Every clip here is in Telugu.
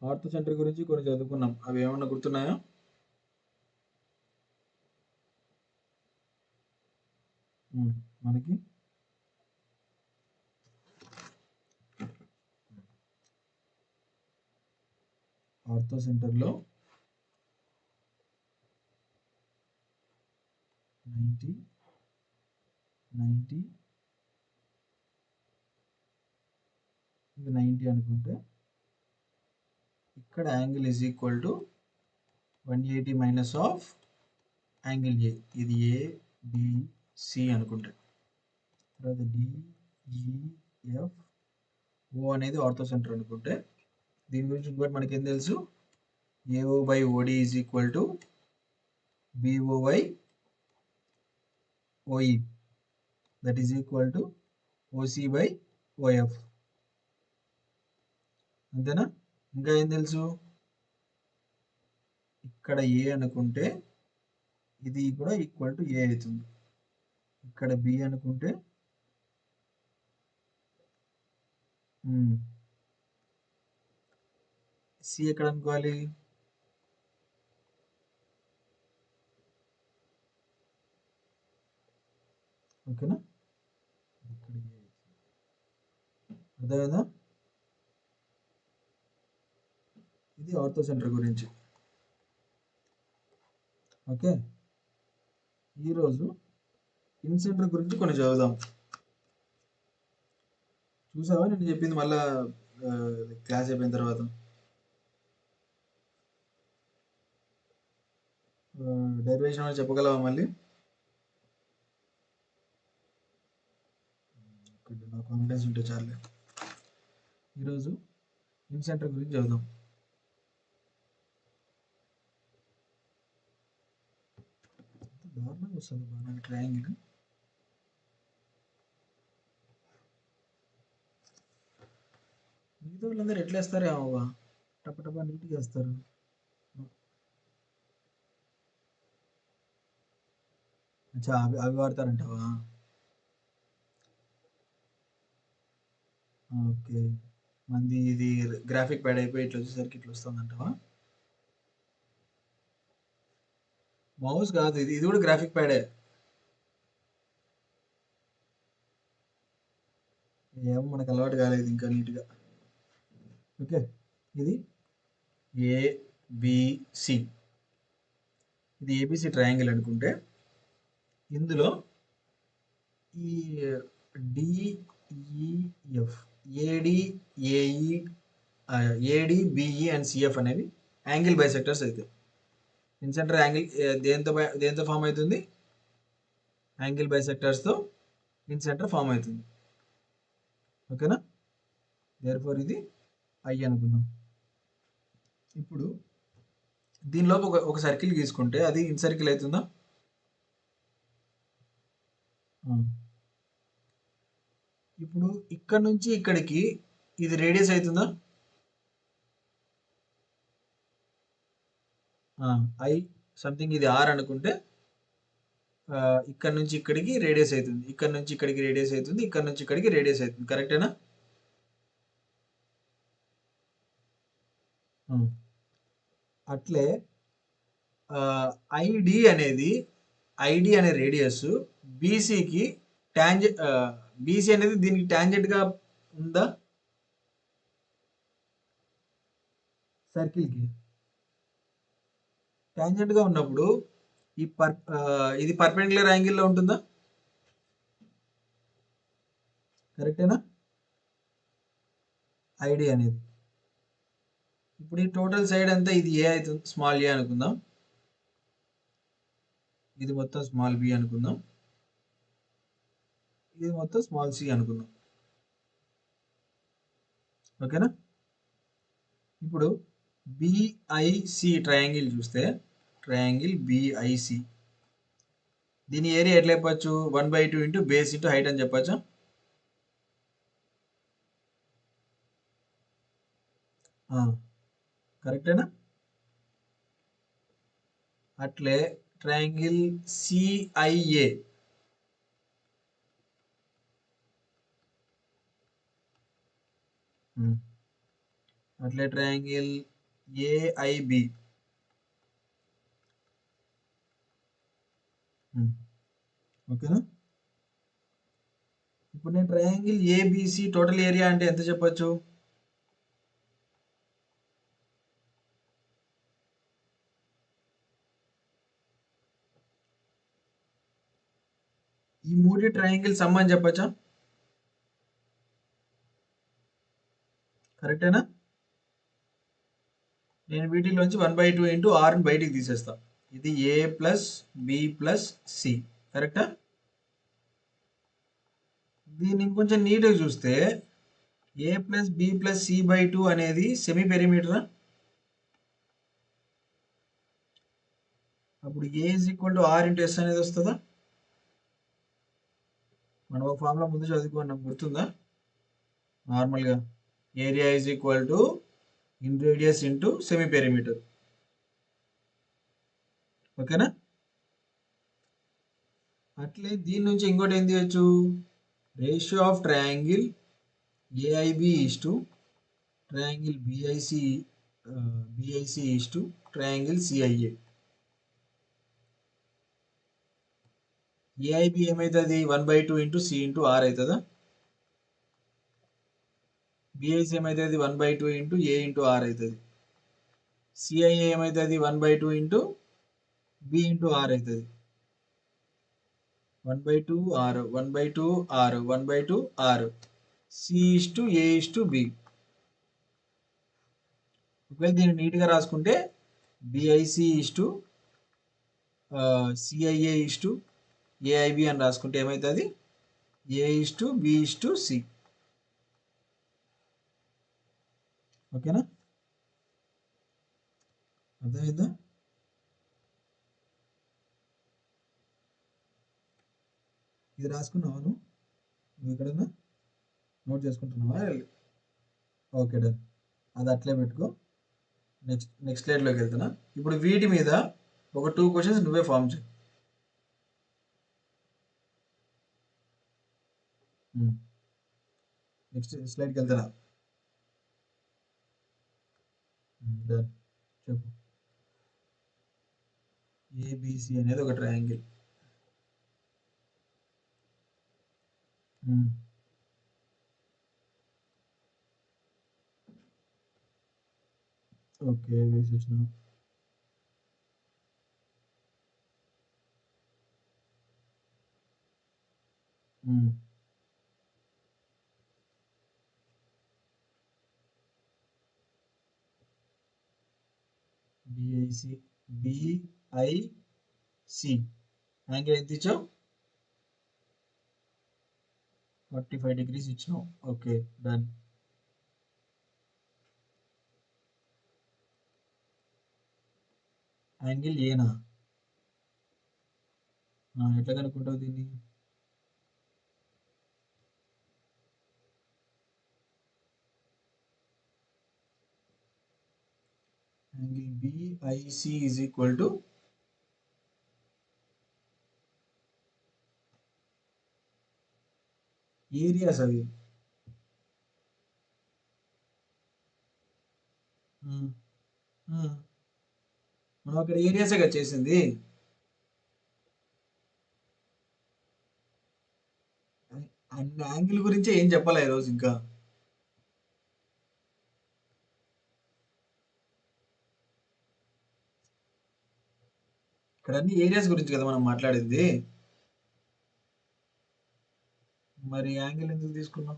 ఆర్థో సెంటర్ గురించి కొన్ని చదువుకున్నాం. అవి ఏమన్నా గుర్తున్నాయా? మనకి ఆర్థో సెంటర్లో 90 90 ఇది 90 అనుకుంటే ఇక్కడ angle is equal to 180 minus of angle A. ఇది ఏబిసి అనుకుంటే తర్వాత డిఈఎఫ్ ఓ అనేది ఆర్థో సెంటర్ అనుకుంటే దీని గురించి ఇంకోటి మనకి ఏం తెలుసు, AO by OD is equal to BO by OE that is equal to OC by OF. అంతేనా? ఇంకా ఏం తెలుసు, ఇక్కడ ఏ అనుకుంటే ఇది కూడా ఈక్వల్ టు ఏ అవుతుంది. ఇక్కడ బి అనుకుంటే సి ఎక్కడ అనుకోవాలి, ఓకేనా? అర్థమైందా? ఇది ఆర్థో సెంటర్ గురించి. ఓకే, ఈరోజు ఇన్ సెంటర్ గురించి కొన్ని చదువుదాం. చూసావా నేను చెప్పింది మళ్ళా క్లాస్ అయిపోయిన తర్వాత? డెరివేషన్ చెప్పగలవా మళ్ళీ? నా కాన్ఫిడెన్స్ ఉంటే చాలే. ఈరోజు ఇన్ సెంటర్ గురించి చదువుదాం. దారుణంగా వస్తుంది బాగా ట్రయాంగిల్. మిగతా వాళ్ళందరూ ఎట్లా వేస్తారే అవ్వ, టపటపా నీట్గా వేస్తారు. అవి వాడతారంటావా? ఓకే, మంది ఇది గ్రాఫిక్ ప్యాడ్ అయిపోయి ఇట్లా వచ్చేసరికి ఇట్లా వస్తుందంటావా? మౌస్ కాదు ఇది, ఇది కూడా గ్రాఫిక్ ప్యాడే. ఏమో మనకు అలవాటు కాలేదు ఇంకా నీట్గా. ఓకే, ఇది ఏబిసి, ఇది ఏబిసి ట్రయాంగిల్ అనుకుంటే ఇందులో ఈ డిఈఎఫ్ ఏడిఏఈ ఏడిబిఈ అండ్ సిఎఫ్ అనేవి యాంగిల్ బైసెక్టర్స్ అయితే ఇన్ సెంటర్ యాంగిల్ దేంతో ఫామ్ అవుతుంది, యాంగిల్ బైసెక్టర్స్తో ఇన్ సెంటర్ ఫామ్ అవుతుంది. ఓకేనా? దేర్ఫోర్ ఇది ఐ అనుకుందాం. ఇప్పుడు దీనిలో ఒక సర్కిల్ గీసుకుంటే అది ఇన్ సర్కిల్ అవుతుందా? ఇప్పుడు ఇక్కడ నుంచి ఇక్కడికి ఇది రేడియస్ అవుతుందా? ఐ సంథింగ్ ఇది ఆర్ అనుకుంటే ఇక్కడ నుంచి ఇక్కడికి రేడియస్ అవుతుంది, ఇక్కడ నుంచి ఇక్కడికి రేడియస్ అవుతుంది, ఇక్కడ నుంచి ఇక్కడికి రేడియస్ అవుతుంది. కరెక్టేనా? అట్లే ఐడి అనే రేడియస్ బీసీకి బీసీ అనేది దీనికి టాంజెంట్గా ఉందా సర్కిల్కి? టాంజెంట్గా ఉన్నప్పుడు ఇది పర్పెండిక్యులర్ యాంగిల్లో ఉంటుందా? కరెక్టేనా? ఐడి అనేది ఇప్పుడు ఈ టోటల్ సైడ్ అంతా ఇది ఏ అవుతుంది, స్మాల్ ఏ అనుకుందాం. ఇది మొత్తం స్మాల్ బి అనుకుందాం. ఇది మొత్తం స్మాల్ సి అనుకుందాం. ఓకేనా? ఇప్పుడు బిఐసి ట్రయాంగిల్ చూస్తే, ట్రయాంగిల్ బిఐసి దీని ఏరియా ఎట్లా చెప్పచ్చు, 1/2 ఇంటూ బేస్ ఇంటూ హైట్ అని చెప్పచ్చా? కరెక్టేనా? అట్లే ట్రయాంగిల్ సిఐఏ అట్లే ట్రయాంగిల్ ఏఐబి. ఓకేనా? ఇప్పుడు నేను ట్రయాంగిల్ ఏబిసి టోటల్ ఏరియా అంటే ఎంత చెప్పొచ్చు? ఈ మూడు ట్రయాంగిల్ సమ్ అని చెప్పచ్చా? కరెక్టేనా? నేను వీటిలోంచి 1/2 ఇంటూ ఆర్ని బయటికి తీసేస్తా. ఇది A plus B plus C. కరెక్టా? దీన్ని ఇంకొంచెం నీట్గా చూస్తే A plus B plus C by 2 అనేది సెమీ పెరిమీటరా? అప్పుడు A is equal to R into S అనేది వస్తుందా? మనం ఒక ఫార్ములా ముందు చదువుకున్నాం, గుర్తుందా? నార్మల్గా area is equal to in radius into semi perimeter. ఓకేనా? అట్లే దీని నుంచి ఇంకోటి ఏం తీయచ్చు? Ratio of triangle AIB is to triangle BIC is to triangle CIA. AIB ఏమవుతుంది? 1/2 ఇంటూ సి ఇంటూ ఆర్ అవుతుందా? బిఐసి ఏమవుతుంది? 1/2 ఇంటూ ఏ ఇంటూ ఆర్ అవుతుంది. సిఐఏ ఏమవుతుంది? 1/2 ఇంటూ బి ఇంటూ ఆర్ అవుతుంది. 1/2 R 1/2 R 1/2 R. C is to A is to B. ఒకవేళ దీన్ని నీట్గా రాసుకుంటే BIC is to CIA is to AIB అని రాసుకుంటే ఏమవుతుంది? A is to B is to C. ఓకేనా? అర్థమైందా? ఇది రాసుకున్నావా నువ్వు ఎక్కడన్నా నోట్ చేసుకుంటున్నావా? Okay done. అది అట్లే పెట్టుకో. నెక్స్ట్ స్లైడ్లోకి వెళ్తున్నా. ఇప్పుడు వీటి మీద ఒక 2 క్వశ్చన్స్ నువ్వే ఫామ్ చేయి. నెక్స్ట్ స్లైడ్కి వెళ్తున్నా. డన్. చెప్పు. ఏబిసి అనేది ఒక ట్రయాంగిల్. ఓకే, వేసేసిన. బిఐసి బిఐసి యాంగిల్ ఎంత ఇచ్చావు? 45 degrees ఇచ్చినావు. Okay done. యాంగిల్ ఏనా? ఎట్లా కనుక్కుంటావు దీన్ని? Angle BIC is equal to areas అవి. మనం అక్కడ ఏరియాసే కదా చేసింది. అన్ని యాంగిల్ గురించి ఏం చెప్పాలి ఈరోజు ఇంకా. ఇక్కడ అన్ని ఏరియాస్ గురించి కదా మనం మాట్లాడింది. మరి యాంగిల్ ఎందుకు తీసుకున్నాం?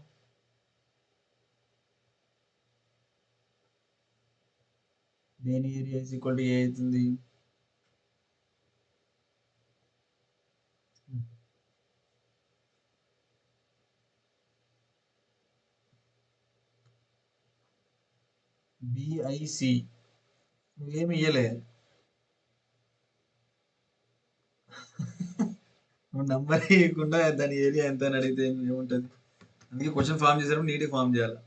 దేని ఏరియా ఈజ్ ఈక్వల్ టు ఏ అవుతుంది? బిఐసి నువ్వేమి ఇయ్యలే. నువ్వు నంబర్ ఇవ్వకుండా దాని ఏరియా ఎంత అని అడిగితే ఏముంటుంది? అందుకే క్వశ్చన్ ఫామ్ చేసేటప్పుడు నీట్గా ఫామ్ చేయాలి.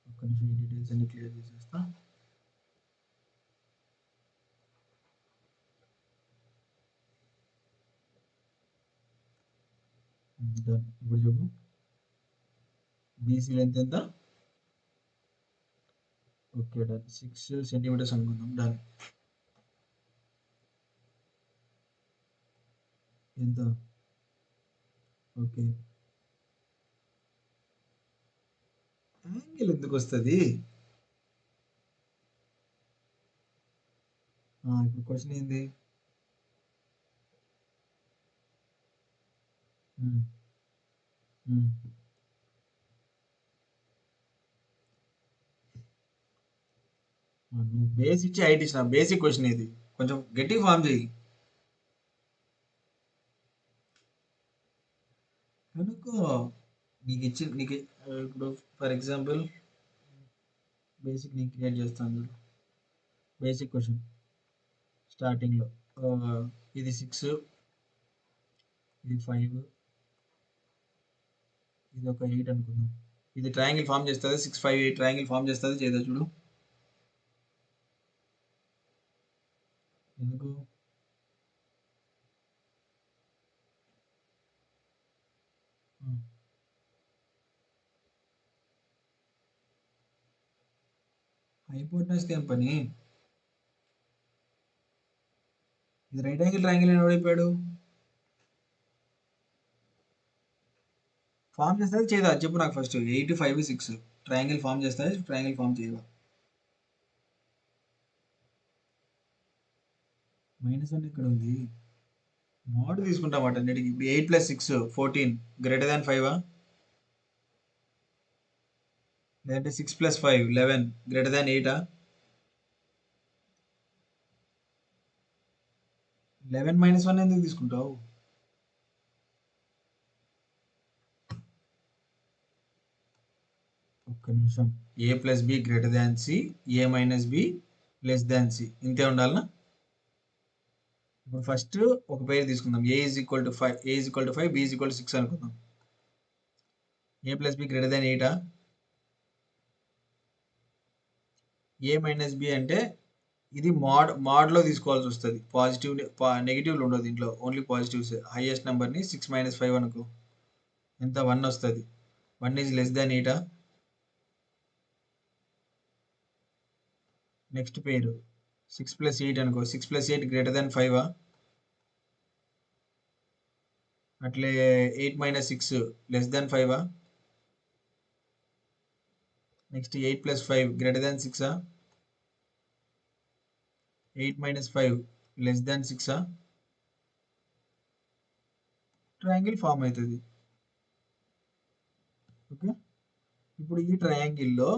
ఒక్క నిమిషం ఈ డీటెయిల్స్ అన్ని క్లియర్ చేసేస్తా. డన్. ఇప్పుడు చెప్పు బీసీ లెంత్ ఎంత? Okay done. 6 సెంటీమీటర్స్ అనుకుందాం. డన్. ఎంత? ఓకే. యాంగిల్ ఎందుకు వస్తుంది? ఇప్పుడు క్వశ్చన్ ఏంది? ఉమ్, ఉమ్. నువ్వు బేస్ ఇచ్చి హైట్ ఇచ్చిన బేసిక్ క్వశ్చన్ ఇది. కొంచెం గట్టి ఫామ్ చేయి. కనుక్కో. నీకు ఇప్పుడు ఫర్ ఎగ్జాంపుల్ బేసిక్ నేను క్రియేట్ చేస్తాను చూడు. బేసిక్ క్వశ్చన్ స్టార్టింగ్లో ఇది 6, ఇది 5, ఇది ఒక 8 అనుకుందాం. ఇది ట్రయాంగిల్ ఫామ్ చేస్తుంది. 6, 5, 8 ట్రయాంగిల్ ఫామ్ చేస్తుంది. చేద్దా చూడు. ఎందుకు? హైపోటెన్యూస్కి ఏం పని? ఇది రైట్ యాంగిల్ ట్రయాంగిల్ అని ఓడిపోయాడు. ఫామ్ చేస్తుంది చేయదా చెప్పు నాకు ఫస్ట్. 8, 5, 6 ట్రయాంగిల్ ఫామ్ చేస్తుంది. ట్రయాంగిల్ ఫామ్ చేయదా? -1 ఇక్కడ ఉంది. మోడ్ తీసుకుంటాం వాటన్నిటికి. 8 + 6 14 గ్రేటర్ దాన్ 5. లేదంటే 6 + 5 11 గ్రేటర్ దాన్ 8. 11 - 1 ఎందుకు తీసుకుంటావు? ఒక్క నిమిషం. A + B greater than C, A - B less than C. ఇంతే ఉండాలనా? ఇప్పుడు ఫస్ట్ ఒక పేరు తీసుకుందాం. A = 5, A = 5, B = 6 అనుకుందాం. A + B greater than 8. A - B అంటే ఇది మోడ్లో తీసుకోవాల్సి వస్తుంది. పాజిటివ్ నెగిటివ్లు ఉండదు దీంట్లో, ఓన్లీ పాజిటివ్స్. హైయెస్ట్ నెంబర్ని 6 - 5 అనుకో, ఎంత? 1 వస్తుంది. 1 ఈజ్ లెస్ దాన్ 8. నెక్స్ట్ పేరు 6 + 8 అనుకో. 6 + 8 గ్రేటర్ దాన్ 5. అట్లే 8 - 6 less than 5. Next 8 + 5 greater than 6. 8 - 5 less than 6. Triangle form అవుతుంది. ఓకే. ఇప్పుడు ఈ ట్రయాంగిల్లో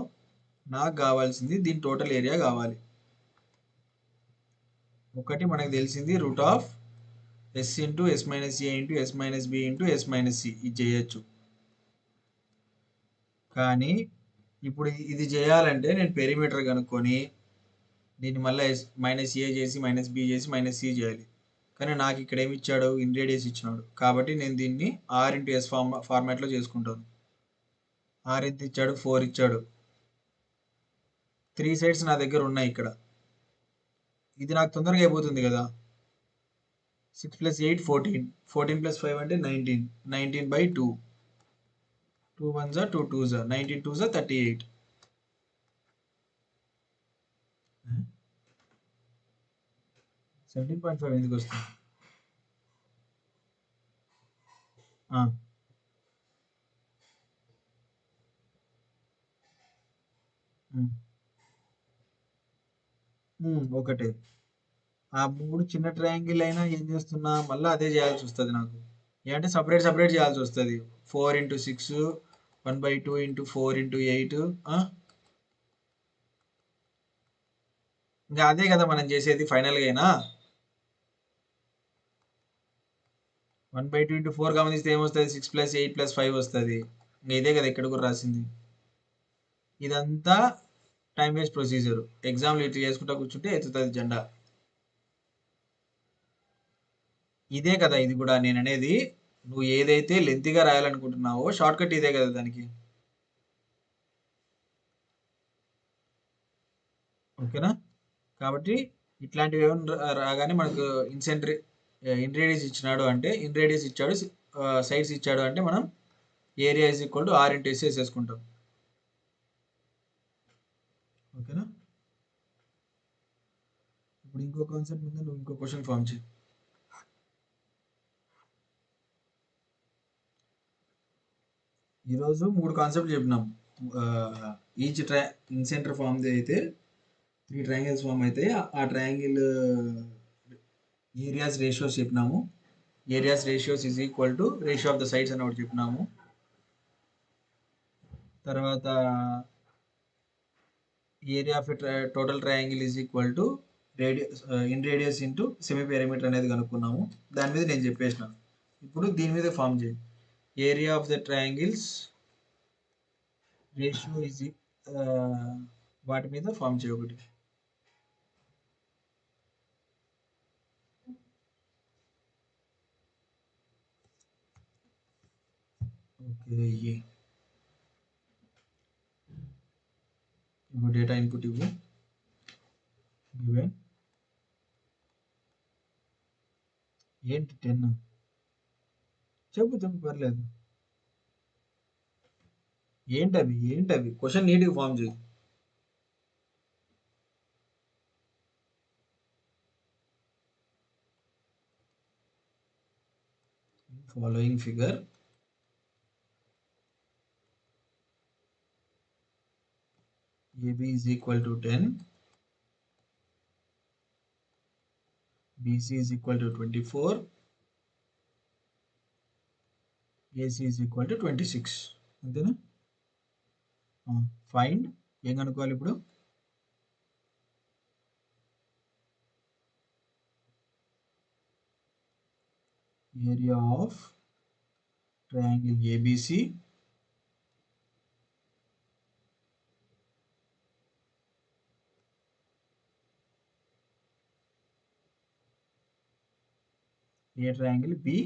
నాకు కావాల్సింది దీని టోటల్ ఏరియా కావాలి. ఒకటి మనకు తెలిసింది √S × S - A × S - B × S - C ఇది చేయొచ్చు. కానీ ఇప్పుడు ఇది చేయాలంటే నేను పెరిమీటర్ కనుక్కొని దీన్ని మళ్ళీ -A చేసి -B చేసి -C చేయాలి. కానీ నాకు ఇక్కడ ఏమి ఇచ్చాడు? ఇన్ రేడియస్ ఇచ్చినాడు. కాబట్టి నేను దీన్ని R × S ఫార్మాట్లో చేసుకుంటాను. R ఎంత ఇచ్చాడు? 4 ఇచ్చాడు. 3 సైడ్స్ నా దగ్గర ఉన్నాయి ఇక్కడ. ఇది నాకు తొందరగా అయిపోతుంది కదా. 6 + 8 14, 14 + 5 అంటే 19, 19/2. 2 1s are 2 2s are 19 2s are 38. 17.5 ఎందుకు వస్తుంది? ఒకటే. ఆ 3 చిన్న ట్రయాంగిల్ అయినా ఏం చేస్తున్నా మళ్ళీ అదే చేయాల్సి వస్తుంది నాకు. ఏంటంటే సపరేట్ చేయాల్సి వస్తుంది. 4 × 6 1/2 × 4 × 8. ఇంకా అదే కదా మనం చేసేది ఫైనల్గా అయినా. 1/2 × 4 గమనిస్తే ఏమొస్తుంది? 6 + 8 + 5 వస్తుంది. ఇంకా ఇదే కదా ఇక్కడ కూడా రాసింది. ఇదంతా టైం వేస్ట్ ప్రొసీజర్. ఎగ్జామ్లు ఇట్లా చేసుకుంటా కూర్చుంటే ఎత్తుతుంది జెండా. ఇదే కదా ఇది కూడా నేను అనేది. నువ్వు ఏదైతే లెంతీగా రాయాలనుకుంటున్నావో షార్ట్ కట్ ఇదే కదా దానికి. ఓకేనా? కాబట్టి ఇట్లాంటివి ఏమైనా రాగానే మనకు ఇన్ రేడియస్ ఇచ్చినాడు అంటే ఇన్ రేడియస్ ఇచ్చాడు, సైడ్స్ ఇచ్చాడు అంటే మనం area is equal to R into S వేసేసుకుంటాం. ఓకేనా? ఇప్పుడు ఇంకో కాన్సెప్ట్ మీద నువ్వు ఇంకో క్వశ్చన్ ఫామ్ చేయి. ఈరోజు 3 కాన్సెప్ట్ చెప్పినాం. ఈచ్ ఇన్ సెంటర్ ఫామ్ అయితే 3 ట్రయాంగిల్స్ ఫామ్ అయితే ఆ ట్రయాంగిల్ ఏరియాస్ రేషియోస్ చెప్పినాము. Areas ratios is equal to ratio of the sides అని ఒకటి చెప్పినాము. తర్వాత area of total triangle is equal to in radius into semi perimeter అనేది కనుక్కున్నాము. దాని మీద నేను చెప్పేసిన. ఇప్పుడు దీని మీద ఫామ్ చేయి. Area of the triangles ratio is వాటి మీద ఫామ్ చేయి ఒకటి. ఓకే, ఇప్పుడు డేటా ఇన్పుట్ ఇవ్వు. గివెన్ ఏంటి 10 చెప్పు పర్లేదు. ఏంటవి క్వశ్చన్ నీట్గా ఫామ్ చేయి. Following figure AB is equal to 10, BC is equal to 24, AC is equal to 26. అంతేనా? ఫైండ్ ఏం కనుక్కోవాలి ఇప్పుడు? Area of triangle ABC a triangle BIC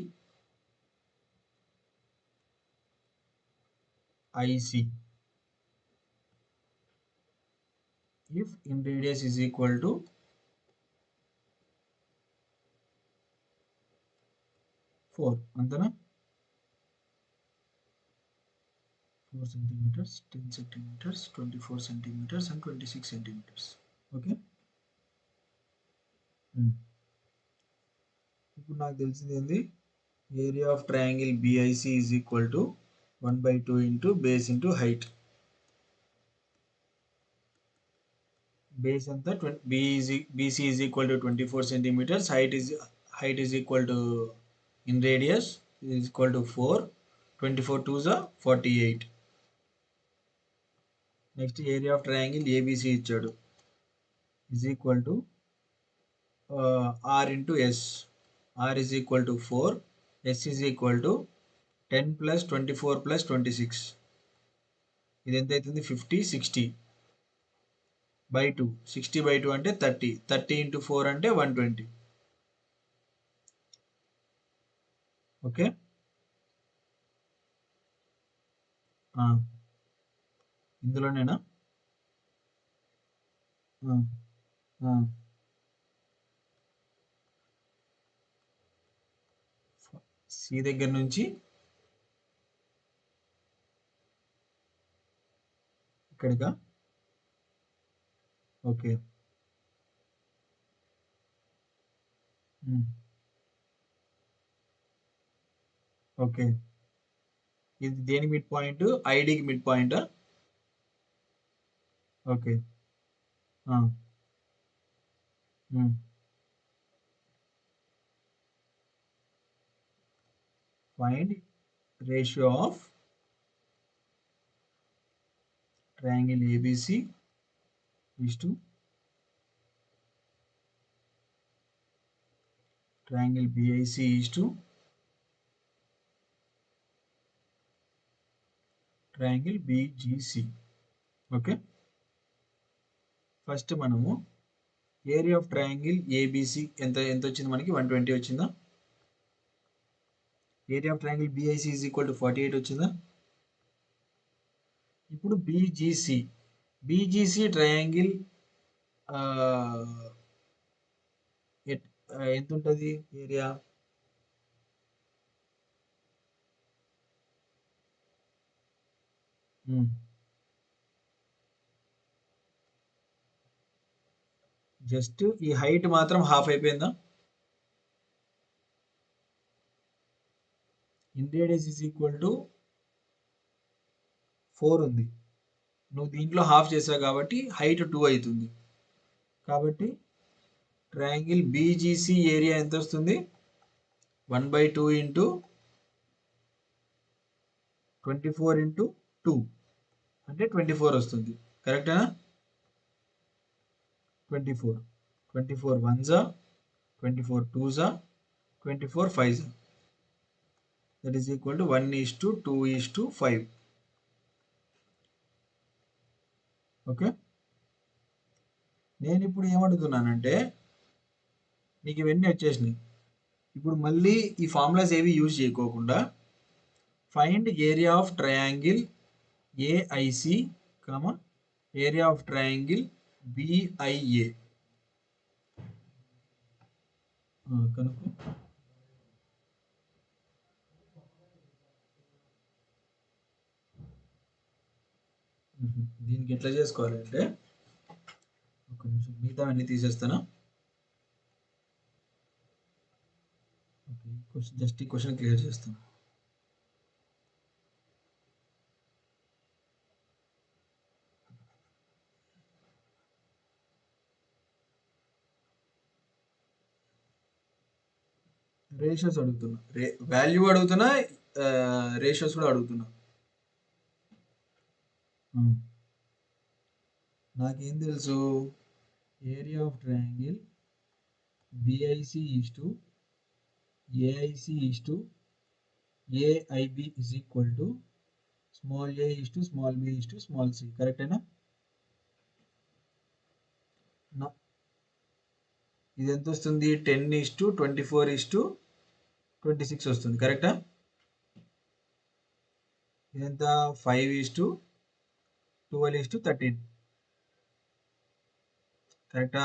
if in radius is equal to 4. అంతేనా? 4 centimeters, 10 centimeters, 24 centimeters and 26 centimeters. Okay, ఇప్పుడు నాకు తెలిసింది ఏంది? Area of triangle BIC is equal to 1/2 into base into height. Base అంతా BC is equal to 24 centimeters, height is equal to in radius is equal to 4. 24 2s are 48. Next area of triangle ABC ఇచ్చాడు is equal to R into S. R is equal to 4, S is equal to 10 plus 24 plus 26. ఇది ఎంత అవుతుంది? 50 60/2. 60/2 అంటే 30. 30 into 4 అంటే 120. ఓకే, ఇందులోనేనా? సి దగ్గర నుంచి ఇక్కడికా? Okay, okay. ఇది దేని మిడ్ పాయింట్? ఐడికి మిడ్ పాయింటా? Okay, find ratio of triangle ABC is to triangle BIC is to triangle BGC. Okay, first మనము ఏరియా ఆఫ్ ట్రయాంగిల్ ABC ఎంత వచ్చింది మనకి? 120 వచ్చిందా? Area of triangle BIC is equal to 48 వచ్చిందా? ఇప్పుడు BGC ట్రయాంగిల్ ఎంత ఉంటుంది ఏరియా? జస్ట్ ఈ హైట్ మాత్రం హాఫ్ అయిపోయిందా? In radius is equal to 4 ఉంది. నువ్వు దీంట్లో హాఫ్ చేసావు కాబట్టి హైట్ 2 అవుతుంది. కాబట్టి ట్రయాంగిల్ బీజీసీ ఏరియా ఎంత వస్తుంది? 1/2 ఇంటూ 24 ఇంటూ 2 అంటే 24 వస్తుంది. కరెక్టేనా? 24 24 1 24 2 24 5 that is equal to 1:2:5. Okay, నేను ఇప్పుడు ఏమడుగుతున్నానంటే నీకు ఇవన్నీ వచ్చేసినాయి. ఇప్పుడు మళ్ళీ ఈ ఫార్ములాస్ ఏవి యూజ్ చేయకోకుండా find area of triangle AIC area of triangle BIA కనుక్కో. దీనికి ఎట్లా చేసుకోవాలంటే ఒక నిమిషం మిగతా అన్ని తీసేస్తాను. జస్ట్ ఈ క్వశ్చన్ క్లియర్ చేస్తాను. రేషియోస్ అడుగుతున్నా, వాల్యూ అడుగుతున్నా, రేషియోస్ కూడా అడుగుతున్నా. నాకేం తెలుసు? Area of triangle BIC is to AIC is to AIB is equal to small A is to small B is to small C. కరెక్టేనా? ఇది ఎంత వస్తుంది? 10:24:26 వస్తుంది. కరెక్టా? ఇదంతా 5:12:13. కరెక్టా?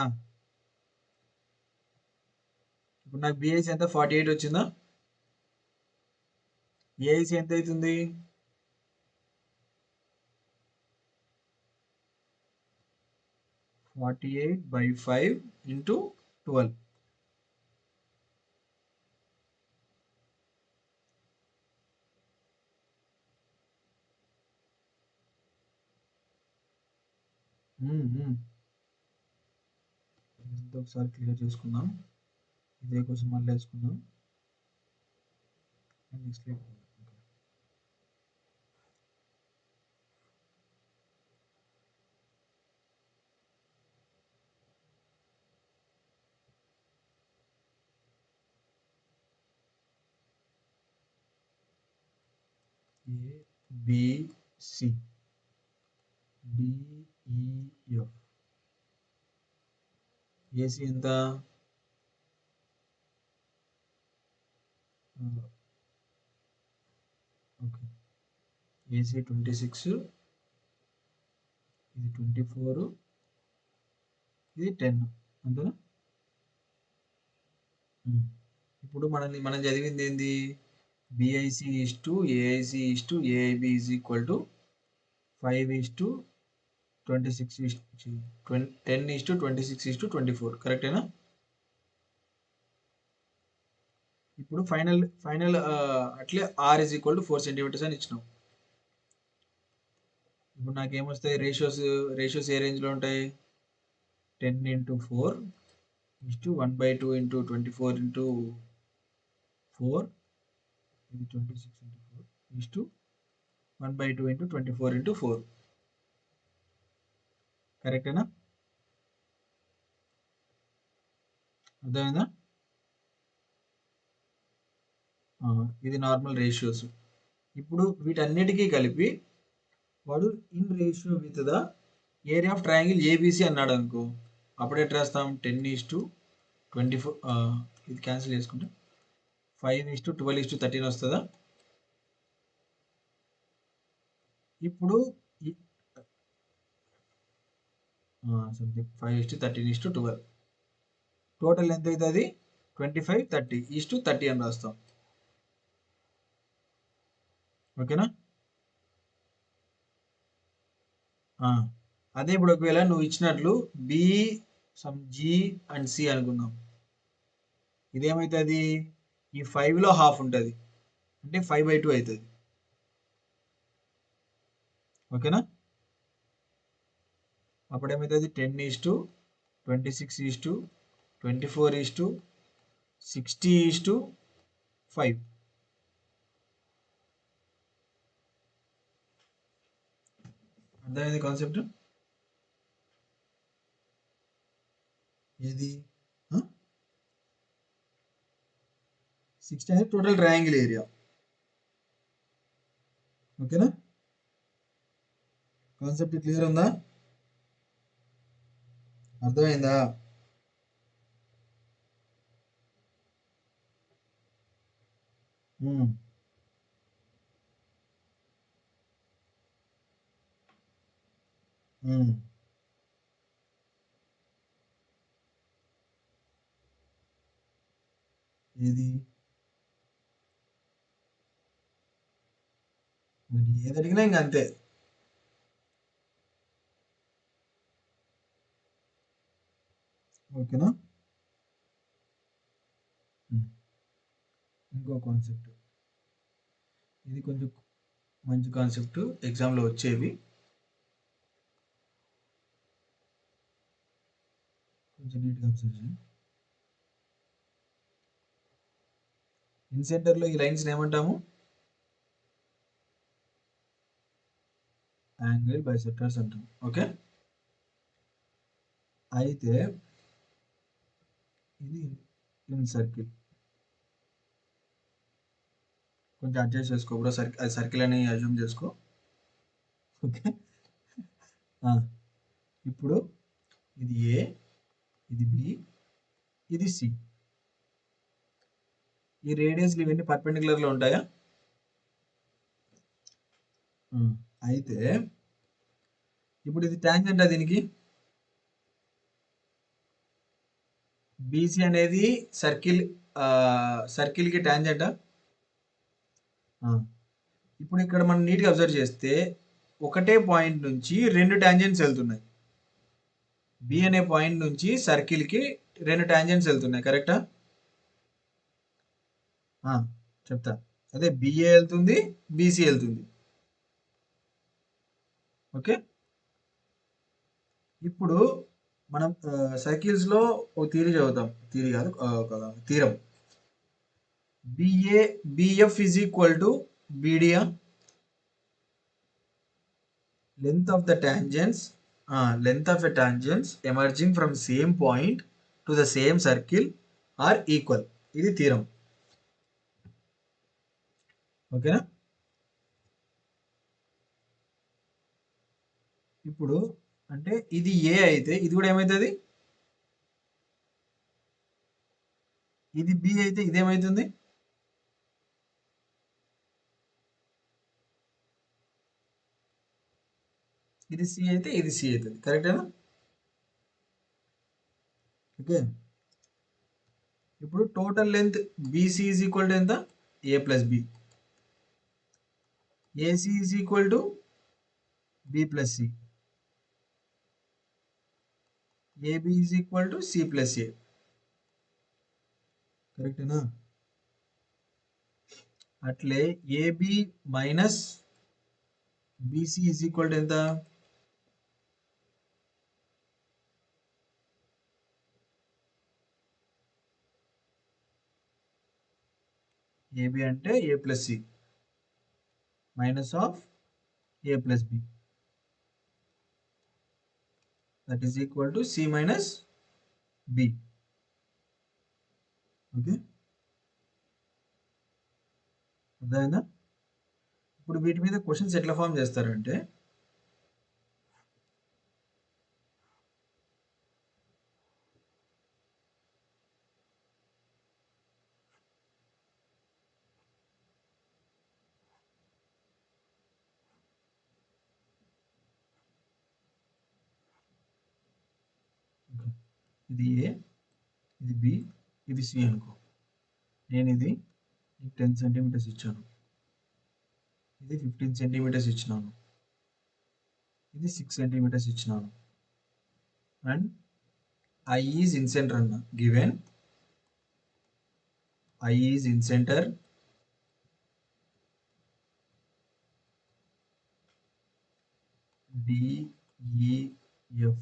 ఇప్పుడు నాకు బిఐసి ఎంత? 48 వచ్చిందా? ఏఐసి ఎంత అవుతుంది? 48/5 ఇంటూ 12. ఒకసారి క్లియర్ చేసుకుందాం. ఇదే క్వశ్చన్ మళ్ళీ వేసుకుందాం. ఏబిసి డిఈఎఫ్ ఏసీ ఎంత? ఓకే, ఏసీ 26, ఇది 24, ఇది 10. అంతేనా? ఇప్పుడు మనం చదివింది ఏంది? BIC is to AIC is to AIB is equal to 5:26 10:26:24. కరెక్టేనా? ఇప్పుడు ఫైనల్ అట్లే R is equal to 4 centimetres అని ఇచ్చినాం. ఇప్పుడు నాకేమొస్తాయి? రేషియోస్ ఏ రేంజ్లో ఉంటాయి? 10:4 1/2 ఇంటూ 24 ఇంటూ 4 ఇది 26/4 1/2 ఇంటూ 24 ఇంటూ 4. కరెక్టేనా? అర్థమైందా? ఇది నార్మల్ రేషియోస్. ఇప్పుడు వీటన్నిటికీ కలిపి వాడు in ratio with the area of triangle ABC అన్నాడు అనుకో, అప్పుడు ఎట్లా రాస్తాం? 10:24 ఇది క్యాన్సిల్ చేసుకుంటే 5:12:13 వస్తుందా? ఇప్పుడు 5:13:12 టోటల్ ఎంత అవుతుంది? 25:30:30 అని రాస్తాం. ఓకేనా? ఆ, అదే ఇప్పుడు ఒకవేళ నువ్వు ఇచ్చినట్లు B some G and C అనుకుందాం. ఇదేమవుతుంది? ఈ 5లో హాఫ్ ఉంటుంది, అంటే 5/2 అవుతుంది. ఓకేనా? అప్పుడు ఏమవుతుంది? 10:26:24:60:5. అర్థమైంది కాన్సెప్ట్? ఏది 60 అనేది టోటల్ ట్రయాంగిల్ ఏరియా. ఓకేనా? కాన్సెప్ట్ క్లియర్ ఉందా? అర్థమైందా? ఉమ్. ఉమ్. ఏది మరి ఏది అడిగినా ఇంక అంతే. ఓకేనా? ఇంకో కాన్సెప్ట్, ఇది కొంచెం మంచి కాన్సెప్ట్, ఎగ్జామ్లో వచ్చేవి. కొంచెం నీట్గా అబ్జర్వ్ చేయి. ఇన్సెంటర్లో ఈ లైన్స్ ఏమంటాము? యాంగిల్ బైసెక్టర్స్ అంటాం. ఓకే, అయితే ఇది ఇన్ సర్కిల్. కొంచెం అడ్జస్ట్ చేసుకో బ్రో, సర్కిల్ అని అజ్యూమ్ చేసుకో. ఓకే, ఇప్పుడు ఇది ఏ, ఇది బి, ఇది సి. ఈ రేడియస్లు ఇవన్నీ పర్పెండిక్యులర్లో ఉంటాయా? అయితే ఇప్పుడు ఇది ట్యాంజెంటా దీనికి? బీసీ అనేది సర్కిల్కి ట్యాంజెంటా? ఇప్పుడు ఇక్కడ మనం నీట్గా అబ్జర్వ్ చేస్తే ఒకటే పాయింట్ నుంచి 2 ట్యాంజెంట్స్ వెళ్తున్నాయి. బి అనే పాయింట్ నుంచి సర్కిల్కి 2 ట్యాంజెంట్స్ వెళ్తున్నాయి, కరెక్టా? చెప్తా. అదే బిఏ వెళ్తుంది, బీసీ వెళ్తుంది. ఓకే, ఇప్పుడు మనం సర్కిల్స్లో ఒక థియరీ చదువుతాం. థియరీ కాదు, ఒక theorem. BF is equal to బీడియా. Length of the tangents emerging from same point to the same circle are equal. ఇది థీరం. ఓకేనా? ఇప్పుడు అంటే ఇది ఏ అయితే ఇది కూడా ఏమవుతుంది? ఇది బి అయితే ఇదేమవుతుంది? ఇది సి అయితే ఇది సి అవుతుంది, కరెక్టేనా? ఓకే, ఇప్పుడు total length BC is equal to ఎంత? A plus B. AC is equal to B plus C. AB is equal to C plus A. కరెక్టేనా? అట్లే AB minus BC is equal to ఎంత? ఏబి అంటే A plus C minus of A plus B, that is equal to C minus B. Okay, అర్థమైందా? ఇప్పుడు వీటి మీద క్వశ్చన్స్ ఎట్లా ఫామ్ చేస్తారంటే, ఇది ఏ, ఇది బి, ఇది సి అనుకో. నేను ఇది 10 సెంటీమీటర్స్ ఇచ్చాను, ఇది 15 సెంటీమీటర్స్ ఇచ్చినాను, ఇది 6 సెంటీమీటర్స్ ఇచ్చినాను. And I is in center అన్న given I is in center DEF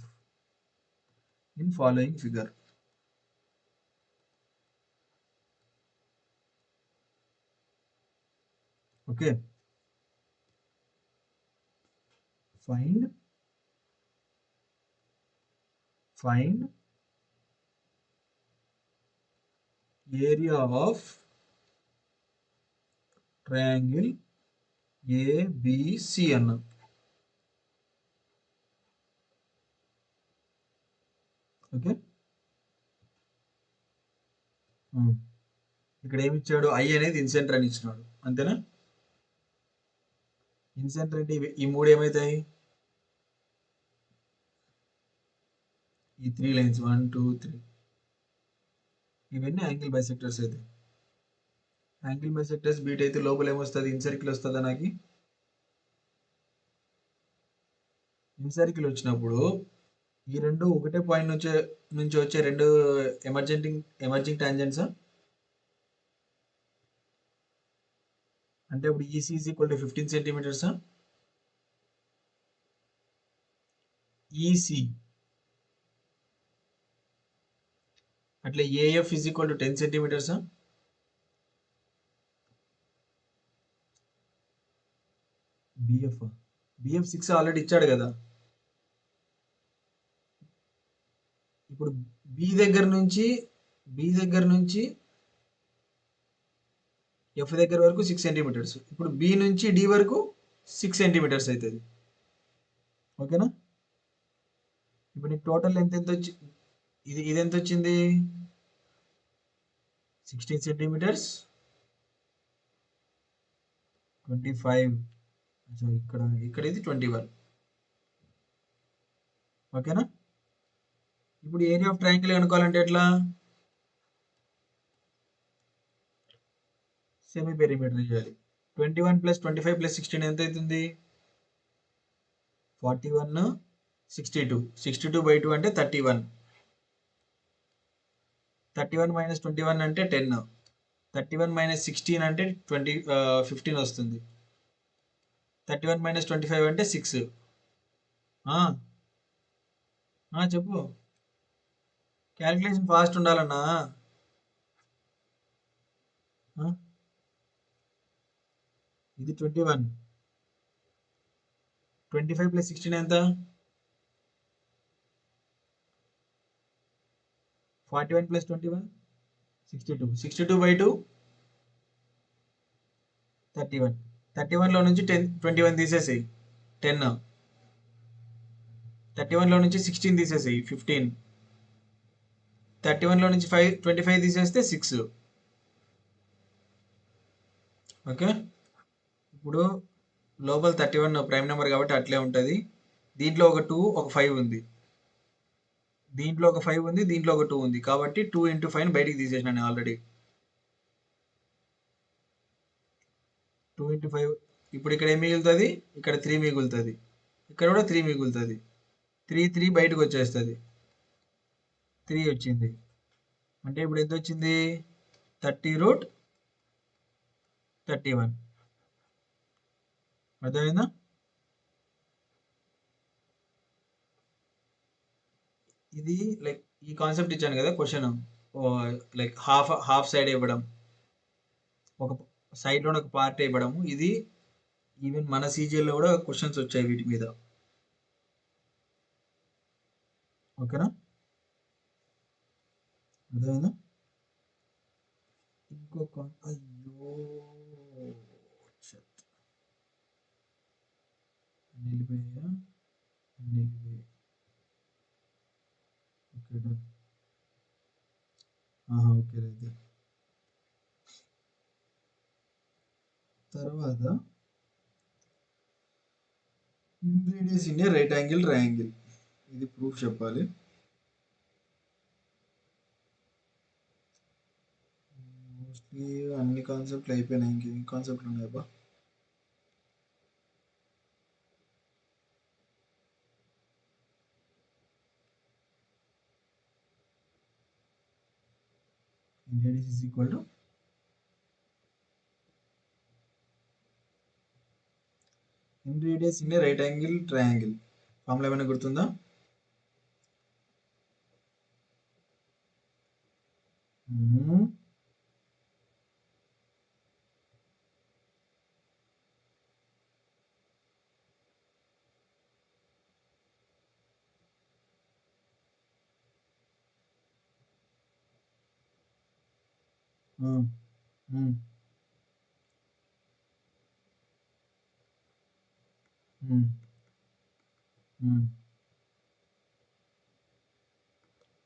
in following figure. Okay. Find area of triangle ABC అన్న. ఓకే, ఇక్కడ ఏమి ఇచ్చాడు? I అనేది ఇన్సెంటర్ అని ఇచ్చినాడు, అంతేనా? ఇన్సెంటర్ అంటే ఈ మూడు ఏమవుతాయి? ఈ 3 లైన్స్ 1 2 3 ఇవన్నీ యాంగిల్ బైసెక్టర్స్ అయితే. యాంగిల్ బైసెక్టర్స్ బీట్ అయితే లోపల ఏమొస్తుంది? ఇన్సర్కిల్ వస్తుందా? నాకు ఇన్సర్కిల్ వచ్చినప్పుడు ఈ రెండు ఒకటే పాయింట్ నుంచి వచ్చే రెండు ఎమర్జింగ్ టాంజెంట్స్. అంటే ఇప్పుడు EC is equal to 15 centimetres. EC అట్లా AF is equal to 10 centimetres. BF 6 already ఇచ్చాడు కదా. ఇప్పుడు బి దగ్గర నుంచి ఎఫ్ దగ్గర వరకు 6 సెంటీమీటర్స్. ఇప్పుడు బి నుంచి డి వరకు 6 సెంటీమీటర్స్ అవుతుంది. ఓకేనా? ఇప్పుడు నీకు టోటల్ ఎంత వచ్చి ఇది ఎంత వచ్చింది? 16 సెంటీమీటర్స్ 25. ఇక్కడ ఇది 21. ఓకేనా? ఇప్పుడు ఏరియా ఆఫ్ ట్రయాంగిల్ కనుక్కోవాలంటే ఎట్లా? సెమీ పెరిమీటర్ చేయాలి. 21 + 25 + 16 ఎంత అవుతుంది? 41 62. 62/2 అంటే 31. 31 - 21 అంటే 10. 31 - 16 అంటే 15 వస్తుంది. 31 - 25 అంటే 6. చెప్పు. క్యాలిక్యులేషన్ ఫాస్ట్ ఉండాలన్నా. ఇది 21. 25 + 16 ఎంత? 41 + 21 62. 62/2 31. 31లో నుంచి 21 తీసేసేయి 10. 31లో నుంచి 16 తీసేసేయి 15. 31లో నుంచి 25 తీసేస్తే 6. ఓకే, ఇప్పుడు లోపల 31 ప్రైమ్ నెంబర్ కాబట్టి అట్లే ఉంటుంది. దీంట్లో ఒక 2 ఒక 5 ఉంది. దీంట్లో ఒక 5 ఉంది, దీంట్లో ఒక 2 ఉంది. కాబట్టి 2 × 5 బయటికి తీసేసినాను ఆల్రెడీ. 2 × 5. ఇప్పుడు ఇక్కడ ఏం మిగులుతుంది? ఇక్కడ 3 మిగులుతుంది. ఇక్కడ కూడా 3 మిగులుతుంది. 3 బయటకు వచ్చేస్తుంది. 3 వచ్చింది. అంటే ఇప్పుడు ఎంత వచ్చింది? 30√31. అర్థమైందా? ఇది లైక్ ఈ కాన్సెప్ట్ ఇచ్చాను కదా క్వశ్చన్, లైక్ హాఫ్ సైడ్ ఇవ్వడం, ఒక సైడ్లో ఒక పార్ట్ ఇవ్వడము. ఇది ఈవెన్ మన సీజీఎల్లో కూడా క్వశ్చన్స్ వచ్చాయి వీటి మీద. ఓకేనా? అర్థమైందా? ఇంకొక అయ్యో నిలిపోయా. Okay done. ఓకే అయితే తర్వాత ingredients in a right angle triangle. ఇది ప్రూఫ్ చెప్పాలి. మోస్ట్లీ అన్ని కాన్సెప్ట్లు అయిపోయినాయి. ఇంకేం కాన్సెప్ట్లు ఉన్నాయబ్బా? radius is equal to in radius in a right angle triangle. Formula ఏమైనా గుర్తుందా?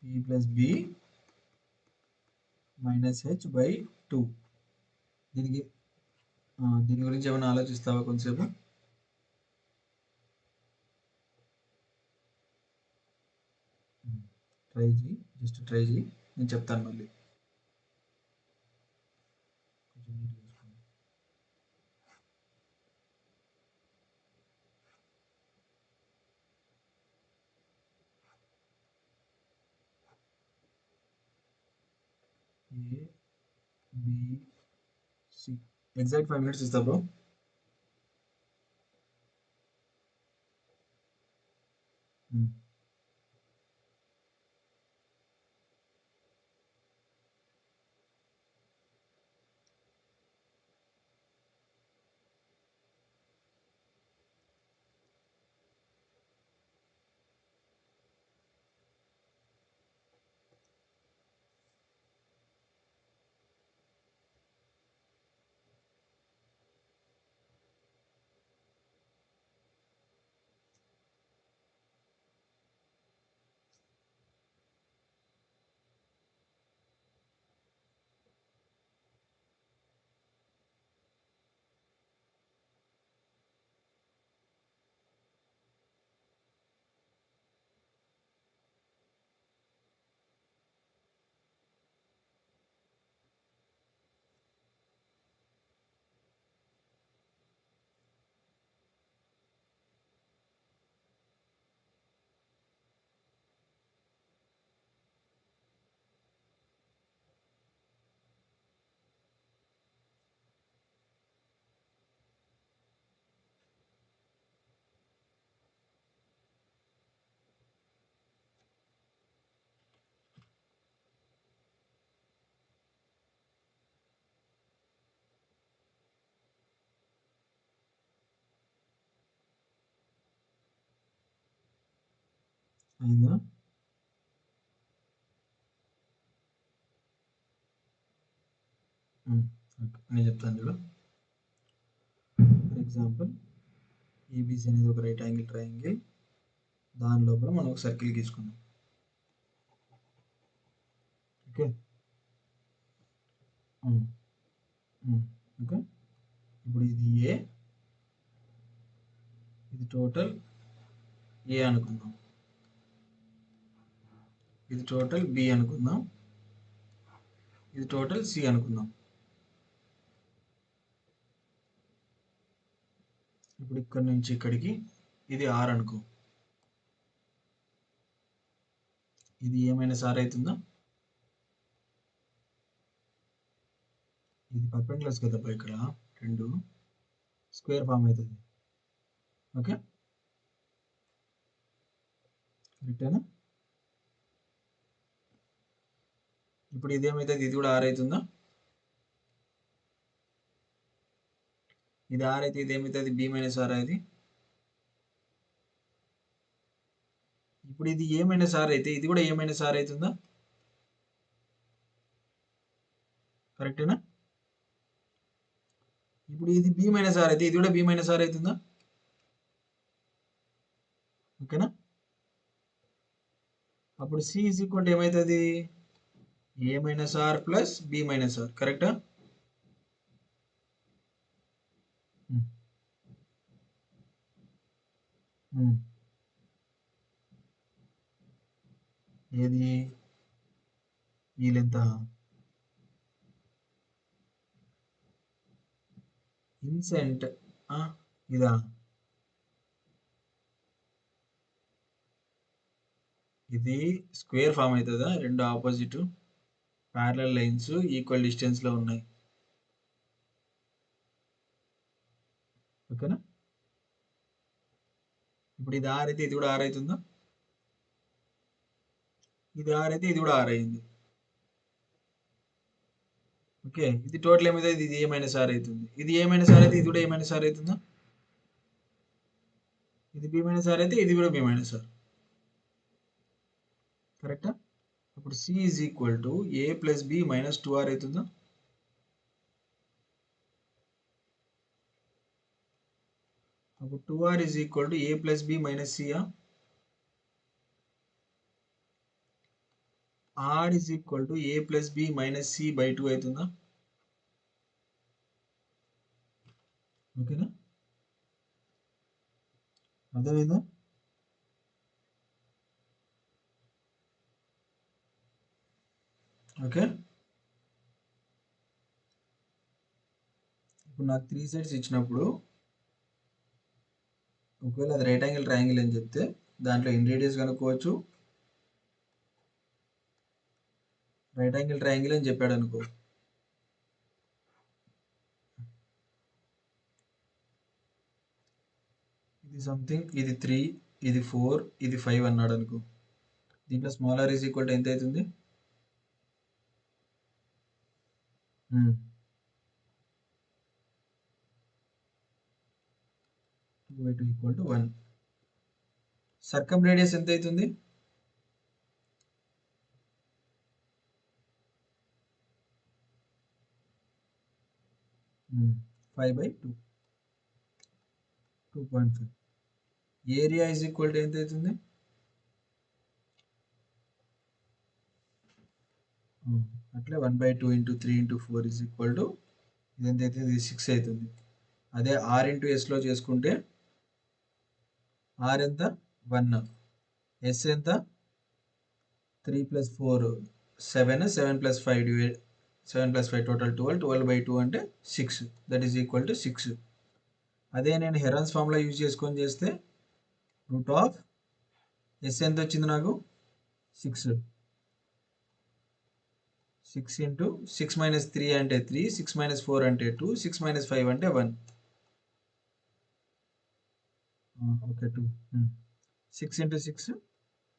P plus B minus H by 2. దీని గురించి ఏమైనా ఆలోచిస్తావా కొంచెంసేపు? జస్ట్ ట్రై చేయి, నేను చెప్తాను మళ్ళీ. A B C exact 5 minutes ఇస్తా బ్రో. అయిందా? నేను చెప్తాను చూడు. ఫర్ ఎగ్జాంపుల్ ఏబిసి అనేది ఒక రైట్ యాంగిల్ ట్రయాంగిల్, దాని లోపల మనం ఒక సర్కిల్ గీసుకున్నాం. ఓకే ఓకే, ఇప్పుడు ఇది ఏ, ఇది టోటల్ ఏ అనుకుందాం, ఇది టోటల్ బి అనుకుందాం, ఇది టోటల్ సి అనుకుందాం. ఇప్పుడు ఇక్కడ నుంచి ఇక్కడికి ఇది ఆర్ అనుకో, ఇది ఏమైనా సార్ అవుతుందా? ఇది పర్పెండిక్యులర్స్ కదా ఇక్కడ రెండు, స్క్వేర్ ఫామ్ అవుతుంది. ఓకే కరెక్టేనా? ఇప్పుడు ఇది ఏమవుతుంది, ఇది కూడా ఆర్ అవుతుందా? ఇది ఆర్ అయితే ఇది ఏమవుతుంది, బి మైనస్ ఆర్ అది. ఇప్పుడు ఇది ఏ మైనస్ ఆర్ అయితే ఇది కూడా ఏ మైనస్ ఆర్ అవుతుందా? కరెక్టేనా? ఇప్పుడు ఇది బి మైనస్ ఆర్ అయితే ఇది కూడా బి మైనస్ ఆర్ అవుతుందా? ఓకేనా? అప్పుడు సి ఈజ్ ఈక్వల్ టు ఏమవుతుంది, A minus R plus B minus R. కరెక్టా? ఏది ఈ లెంత్ ఇన్సెంట్ ఇదా, ఇది స్క్వేర్ ఫామ్ అవుతుందా రెండు ఆపోజిట్? ప్యారలల్ లైన్స్ ఈక్వల్ డిస్టెన్స్లో ఉన్నాయి. ఓకేనా? ఇప్పుడు ఇది ఆర్ అయితే ఇది కూడా ఆర్ అవుతుందా? ఇది ఆర్ అయితే ఇది కూడా ఆర్ అయింది. ఓకే, ఇది టోటల్ ఏమైతే ఇది ఏ మైనస్ ఆర్ అవుతుంది. ఇది ఏ మైనస్ ఆర్ అయితే ఇది కూడా ఏ మైనస్ ఆర్ అవుతుందా? ఇది బి మైనస్ ఆర్ అయితే ఇది కూడా బి మైనస్ ఆర్. కరెక్టా? అప్పుడు C is equal to A plus B minus 2r అవుతుందా? అప్పుడు 2r is equal to A plus B minus సియా? R is equal to A plus B minus C by 2 అవుతుందా? ఓకేనా? అర్థమైందా? ఓకే, ఇప్పుడు నాకు 3 సైడ్స్ ఇచ్చినప్పుడు ఒకవేళ అది రైట్ యాంగిల్ ట్రయాంగిల్ అని చెప్తే దాంట్లో ఇన్ రేడియస్ కనుక్కోవచ్చు. రైట్ యాంగిల్ ట్రయాంగిల్ అని చెప్పాడు అనుకో, ఇది సంథింగ్, ఇది 3, ఇది 4, ఇది 5 అన్నాడు అనుకో, దీంట్లో small R is equal to ఎంత అవుతుంది? 2/2 ఈక్వల్ టు 1. సర్కమ్ రేడియస్ ఎంత అవుతుంది? Hmm. 5/2, 2.5. Area is equal to ఎంత అవుతుంది? అట్లే 1/2 into 3 into 4 is equal to ఇది ఎంత అవుతుంది? ఇది 6 అవుతుంది. అదే ఆర్ ఇంటూ ఎస్లో చేసుకుంటే ఆర్ ఎంత? 1, ఎస్ ఎంత? 3 + 4 7, 7 + 5 డివైడ్ 7 + 5 టోటల్ 12, 12/2 అంటే 6, దట్ ఈజ్ ఈక్వల్ టు 6. అదే నేను హెరాన్స్ ఫార్ములా యూజ్ చేసుకొని చేస్తే రూట్ ఆఫ్ ఎస్ ఎంత వచ్చింది నాకు? 6. 6 ఇంటూ 6 మైనస్ 3 అంటే 3, 6 మైనస్ 4 అంటే 2, 6 మైనస్ 5 అంటే 1. ఓకే, 2. 6 ఇంటూ 6,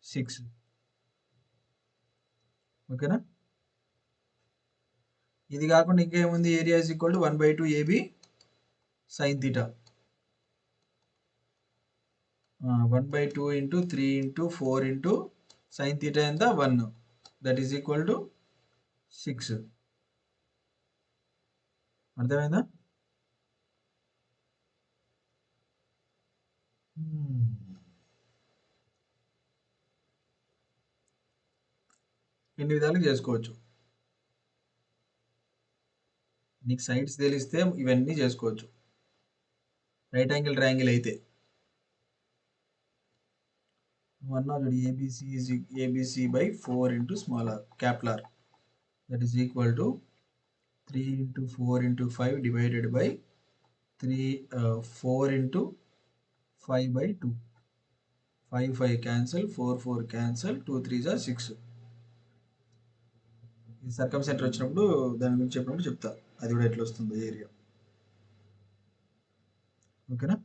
6. ఓకేనా? ఇది కాకుండా ఇంకేముంది? Area is equal to 1/2 AB sine theta. 1/2 into 3 into 4 into sine theta ఎంత? 1, దట్ ఈజ్ ఈక్వల్ టు 6. అర్థమైందా? ఎన్ని విధాలుగా చేసుకోవచ్చు. నీకు సైడ్స్ తెలిస్తే ఇవన్నీ చేసుకోవచ్చు. రైట్ యాంగిల్ ట్రయాంగిల్ అయితే నువ్వు అన్నావు చూడు, ABC by 4 into small R capital R, that is equal to 3 into 4 into 5 divided by 4 into 5/2. 5 5 cancel, 4 4 cancel, 2 3 6. ఈ సర్కమ్ సెంటర్ వచ్చినప్పుడు దాని గురించి చెప్పినప్పుడు చెప్తా, అది కూడా ఎట్లా వస్తుందో ఏరియా. ఓకేనా?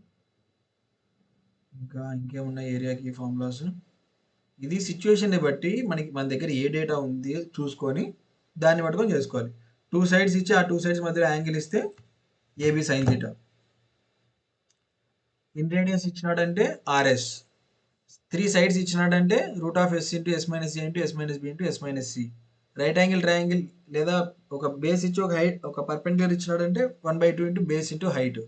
ఇంకా ఇంకేమున్నాయి ఏరియాకి ఫార్ములాస్? ఇది సిచ్యువేషన్ని బట్టి మన దగ్గర ఏ డేటా ఉంది చూసుకొని దాన్ని పట్టుకొని చేసుకోవాలి. 2 సైడ్స్ ఇచ్చి ఆ 2 సైడ్స్ మధ్యలో యాంగిల్ ఇస్తే AB sine theta. Inradius ఇచ్చినాడంటే ఆర్ఎస్. 3 సైడ్స్ ఇచ్చినాడంటే root of S into S minus A into S minus B into S minus C. Right angle triangle లేదా ఒక బేస్ ఇచ్చి ఒక హైట్ ఒక పర్పెండిక్యులర్ ఇచ్చినాడంటే 1/2 into base into height.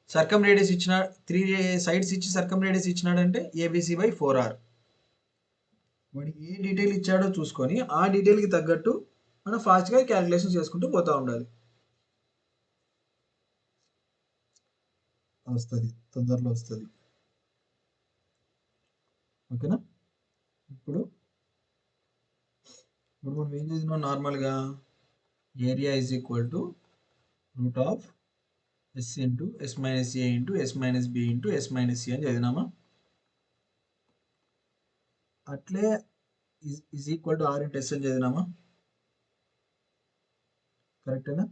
Circumradius ఇచ్చిన 3 సైడ్స్ ఇచ్చి సర్కమ్ రేడియస్ ఇచ్చినాడంటే ఏబిసి బై 4r. వాడికి ఏ డీటెయిల్ ఇచ్చాడో చూసుకొని ఆ డీటెయిల్కి తగ్గట్టు మనం ఫాస్ట్గా క్యాలిక్యులేషన్ చేసుకుంటూ పోతూ ఉండాలి. వస్తుంది, తొందరలో వస్తుంది. ఓకేనా? ఇప్పుడు మనం ఏం చేసినాం? నార్మల్గా area is equal to root of S into S minus A into S minus B into S minus C అని చదివినామా? అట్లే is equal to R into S అని చదివినామా? కరెక్టేనా?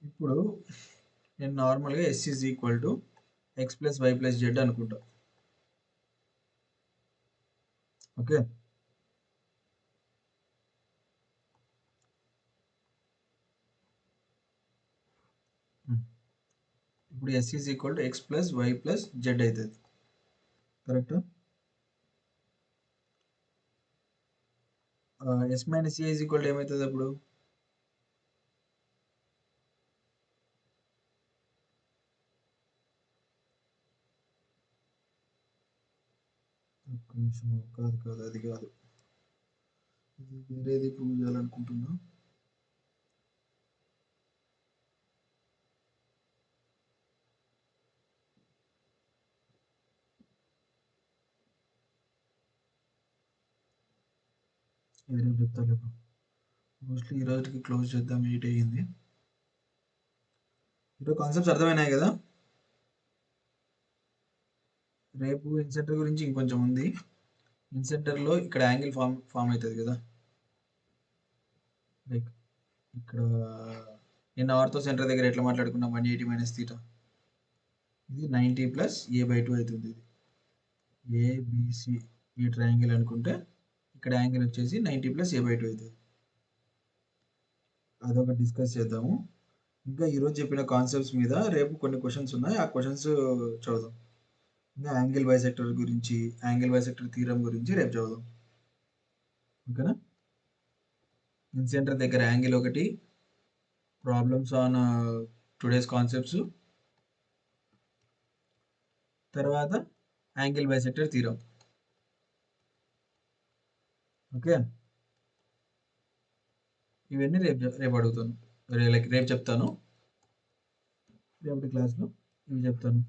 ఇప్పుడు నేను నార్మల్గా S is equal to X plus Y plus Z అనుకుంటా. ఓకే, ఇప్పుడు S is equal to X plus Y plus Z అవుతుంది. Correct? S minus A is equal to ఏమవుతుంది అప్పుడు? ఒక్క నిమిషం, కాదు కాదు, అది కాదు, ఇది వేరేది ప్రూవ్ చేయాలనుకుంటున్నా. ఇది రేపు చెప్తాను. మోస్ట్లీ ఈ రోజుకి క్లోజ్ చేద్దాం, 8 అయ్యింది. ఈరోజు కాన్సెప్ట్స్ అర్థమైనాయి కదా? రేపు ఇన్సెంటర్ గురించి ఇంకొంచెం ఉంది. ఇన్సెంటర్లో ఇక్కడ యాంగిల్ ఫామ్ అవుతుంది కదా, లైక్ ఇక్కడ నేను ఆర్తో సెంటర్ దగ్గర ఎట్లా మాట్లాడుకున్నాం, 180 మైనస్ తీటా, ఇది 90 ప్లస్ a/2 అవుతుంది. ఇది ఏబిసి ఈ ట్రయాంగిల్ అనుకుంటే ఇక్కడ యాంగిల్ వచ్చేసి 90 ప్లస్ a/2 అవుతుంది. అదొకటి డిస్కస్ చేద్దాము. ఇంకా ఈరోజు చెప్పిన కాన్సెప్ట్స్ మీద రేపు కొన్ని క్వశ్చన్స్ ఉన్నాయి, ఆ క్వశ్చన్స్ చదువుదాం. ఇంకా యాంగిల్ బైసెక్టర్ గురించి, యాంగిల్ బైసెక్టర్ థీరం గురించి రేపు చదువుదాం. ఓకేనా? ఇన్సెంటర్ దగ్గర యాంగిల్ ఒకటి, ప్రాబ్లమ్స్ ఆన్ టుడేస్ కాన్సెప్ట్స్, తర్వాత యాంగిల్ బైసెక్టర్ థీరం. ఓకే, ఇవన్నీ రేపు అడుగుతాను, రేపు చెప్తాను. రేపటి క్లాస్లో ఇవి చెప్తాను.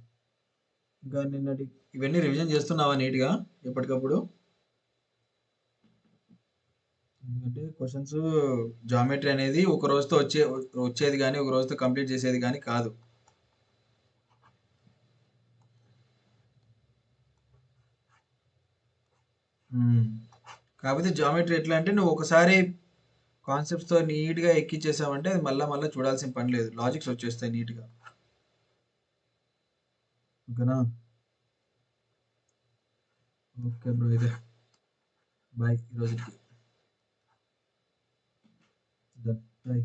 ఇంకా నిన్నటి ఇవన్నీ రివిజన్ చేస్తున్నావా నీట్గా ఎప్పటికప్పుడు? ఎందుకంటే క్వశ్చన్స్ జామెట్రీ అనేది ఒక రోజుతో వచ్చేది కానీ ఒక రోజుతో కంప్లీట్ చేసేది కానీ కాదు. కాకపోతే జామెట్రీ ఎట్లా అంటే నువ్వు ఒకసారి కాన్సెప్ట్స్తో నీట్గా ఎక్కిచ్చేసావంటే అది మళ్ళీ మళ్ళీ చూడాల్సిన పని లేదు, లాజిక్స్ వచ్చేస్తాయి నీట్గా. ఓకేనా? ఓకే బ్రో, అయితే బాయ్ ఈరోజుకి. బాయ్.